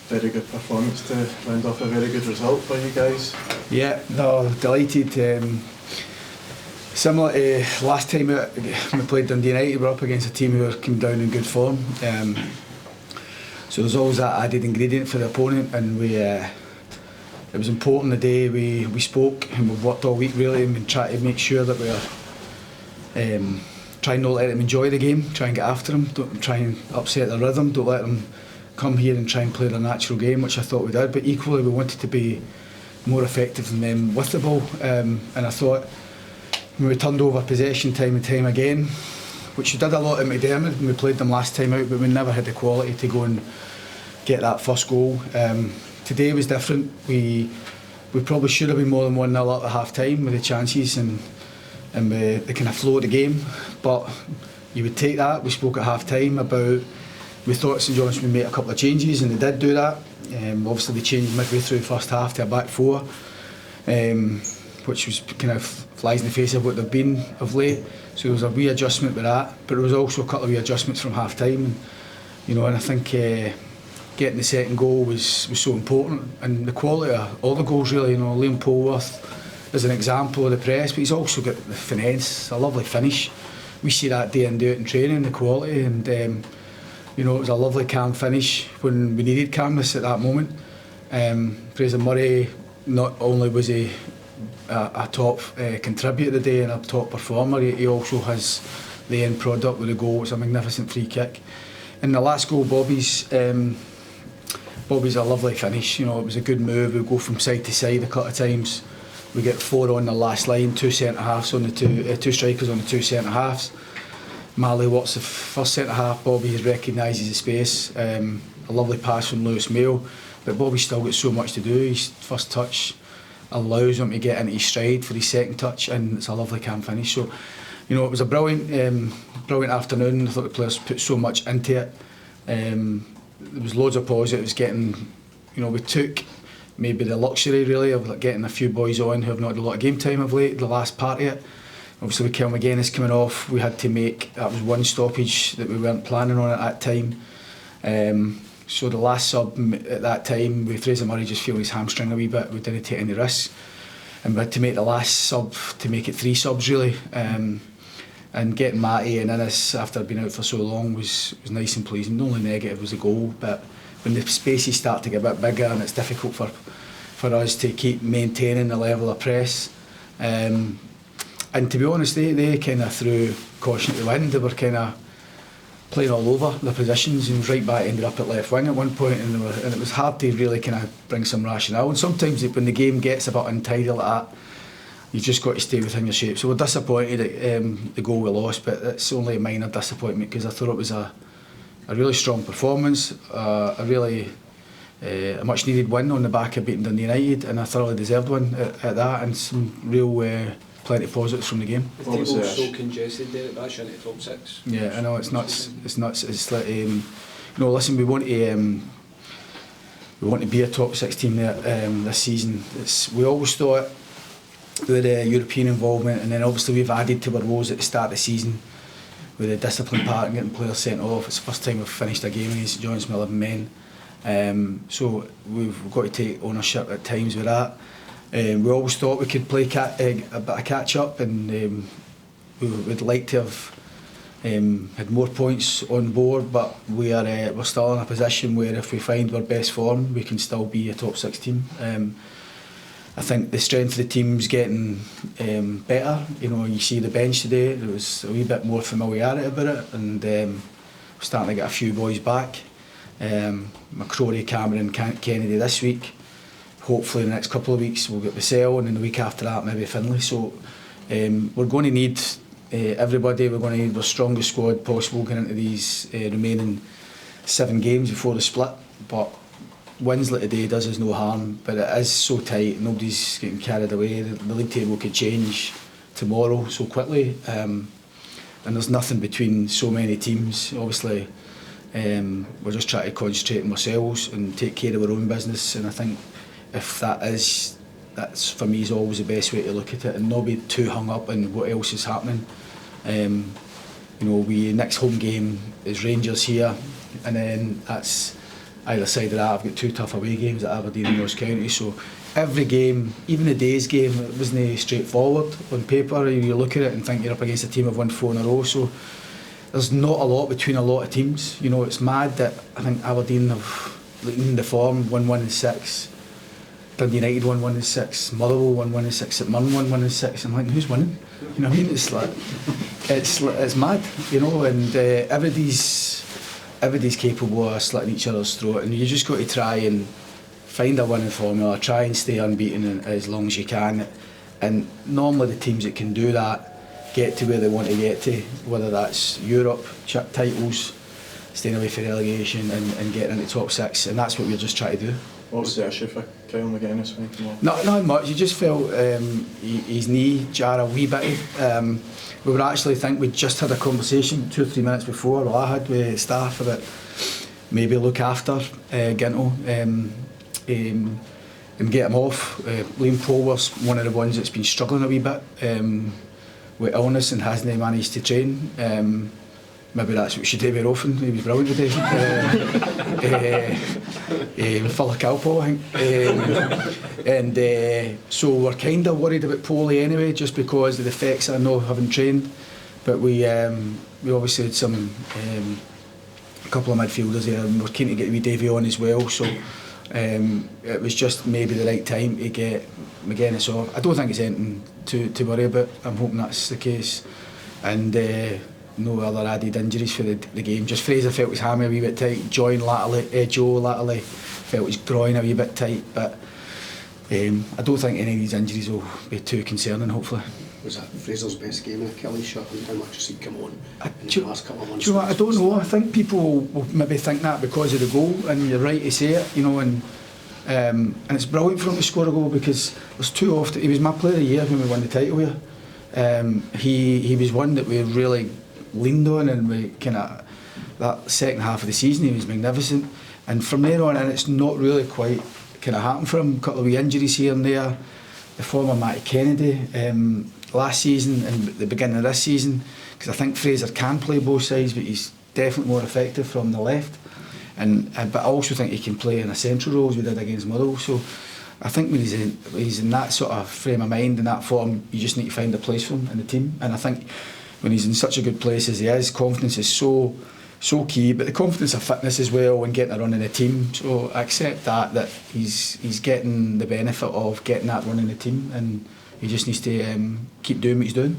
very good performance to round off a very good result for you guys. Yeah, no, delighted. Similar to last time out, we played Dundee United, we're up against a team who came down in good form. So there's always that added ingredient for the opponent, and it was important the day we spoke, and we've worked all week really, and been trying to make sure that we're trying not to let them enjoy the game, try and get after them, don't try and upset their rhythm, don't let them come here and try and play their natural game, which I thought we did, but equally we wanted to be more effective than them with the ball, and I thought when we turned over possession time and time again, which we did a lot at McDermott when we played them last time out, but we never had the quality to go and get that first goal. Today was different. We probably should have been more than 1-0 up at half time with the chances and the kind of flow of the game, but you would take that. We spoke at half time about we thought St Johnstone would make a couple of changes, and they did do that. Obviously they changed midway through the first half to a back four, which was kind of flies in the face of what they've been of late. So there was a wee adjustment with that, but there was also a couple of wee adjustments from half time. And I think getting the second goal was so important, and the quality of all the goals really. Liam Polworth is an example of the press, but he's also got the finesse, a lovely finish. We see that day in day out in training, the quality, and it was a lovely calm finish when we needed calmness at that moment. Fraser Murray, not only was he a top contributor today and a top performer, he also has the end product with the goal. It's a magnificent free kick. And the last goal, Bobby's a lovely finish. It was a good move. We go from side to side a couple of times. We get 4 on the last line, 2 centre halves on the two strikers on the 2 centre halves. Marley Watt's the first centre half. Bobby recognises the space. A lovely pass from Lewis Mayo, but Bobby's still got so much to do. His first touch allows him to get into his stride for his second touch, and it's a lovely calm finish. So, it was a brilliant afternoon. I thought the players put so much into it. There was loads of positives. We took maybe the luxury really of getting a few boys on who have not had a lot of game time of late. The last part of it. Obviously with McInnes coming off, we had to make, that was one stoppage that we weren't planning on at that time. So the last sub at that time, with Fraser Murray just feeling his hamstring a wee bit, we didn't take any risks. And we had to make the last sub to make it 3 subs really. And getting Matty and Innes after being out for so long was nice and pleasing. The only negative was the goal, but when the spaces start to get a bit bigger and it's difficult for us to keep maintaining the level of press. And to be honest, they kind of threw caution to the wind. They were kind of playing all over the positions, and right back ended up at left wing at one point, and it was hard to really kind of bring some rationale. And sometimes when the game gets a bit untidy like that, you just got to stay within your shape. So we're disappointed at the goal we lost, but it's only a minor disappointment because I thought it was a really strong performance, a much needed win on the back of beating Dundee United, and a thoroughly deserved one at that, and some real plenty of positives from the game. The table's so congested there, that's into top 6. Yeah, I know, it's nuts. It's nuts. It's like, listen, we want to be a top 6 team there this season. We always thought with European involvement, and then obviously we've added to our woes at the start of the season with the discipline part and getting players sent off. It's the first time we've finished a game against St Johnstone with 11 men. So we've got to take ownership at times with that. We always thought we could play a bit of catch up, and we would like to have had more points on board, but we're still in a position where if we find our best form, we can still be a top 6 team. I think the strength of the team's getting better. You see the bench today, there was a wee bit more familiarity about it, and we're starting to get a few boys back. McCrory, Cameron, Kennedy this week. Hopefully in the next couple of weeks we'll get Vassell, and then the week after that maybe Finlay. So we're going to need everybody. We're going to need the strongest squad possible going into these remaining 7 games before the split. But wins like today does us no harm, but it is so tight, nobody's getting carried away. The league table could change tomorrow so quickly, and there's nothing between so many teams. Obviously we're just trying to concentrate on ourselves and take care of our own business, and I think if that's for me is always the best way to look at it, and not be too hung up on what else is happening. We next home game is Rangers here, and then that's either side of that, I've got 2 tough away games at Aberdeen and Ross County, so every game, even the day's game, it wasn't straightforward on paper. You look at it and think you're up against a team who've won 4 in a row, so there's not a lot between a lot of teams. You know, it's mad that I think Aberdeen have, in the form, won 1 in 6. Dundee United won 1 in 6. Motherwell won 1 in 6. St Mirren won 1 in 6. I'm like, who's winning? You know what I mean? It's like, it's mad, you know. And everybody's capable of slitting each other's throat, and you just got to try and find a winning formula, try and stay unbeaten as long as you can. And normally the teams that can do that get to where they want to get to, whether that's Europe, titles, staying away from relegation and getting into top 6, and that's what we're just trying to do. What was the issue for Kyle McInnes when he came on? Not much. You just felt his knee jar a wee bit. We were actually, I think we just had a conversation 2 or 3 minutes before, well, I had with staff about maybe look after Ginto and get him off. Liam Polwarth's one of the ones that's been struggling a wee bit with illness and hasn't managed to train. Maybe that's what we should do more often. He was brilliant today. Full of cowpaw, I think. So we're kind of worried about Polly anyway, just because of the effects I know having trained. But we obviously had some a couple of midfielders there, and we're keen to get wee Davy on as well. So it was just maybe the right time to get McInnes off. I don't think it's anything to worry about. I'm hoping that's the case. And no other added injuries for the game. Just Fraser felt his hammy a wee bit tight. Joe latterly felt his groin a wee bit tight. But I don't think any of these injuries will be too concerning, hopefully. Was that Fraser's best game in Achilles shot, and how much has he come on in the last couple of months? Do you know what, I don't know. I think people will maybe think that because of the goal, and you're right to say it, you know, and it's brilliant for him to score a goal, because there's too often, he was my player of the year when we won the title here. He was one that we really leaned on, and we kind of, that second half of the season he was magnificent, and from there on in it's not really quite kind of happened for him. A couple of wee injuries here and there. The former Matty Kennedy last season and the beginning of this season, because I think Fraser can play both sides, but he's definitely more effective from the left, and but I also think he can play in a central role as we did against Motherwell. So I think when he's in that sort of frame of mind and that form, you just need to find a place for him in the team. And I think when he's in such a good place as he is, confidence is so key, but the confidence of fitness as well and getting a run in the team. So I accept that he's getting the benefit of getting that run in the team, and he just needs to keep doing what he's doing.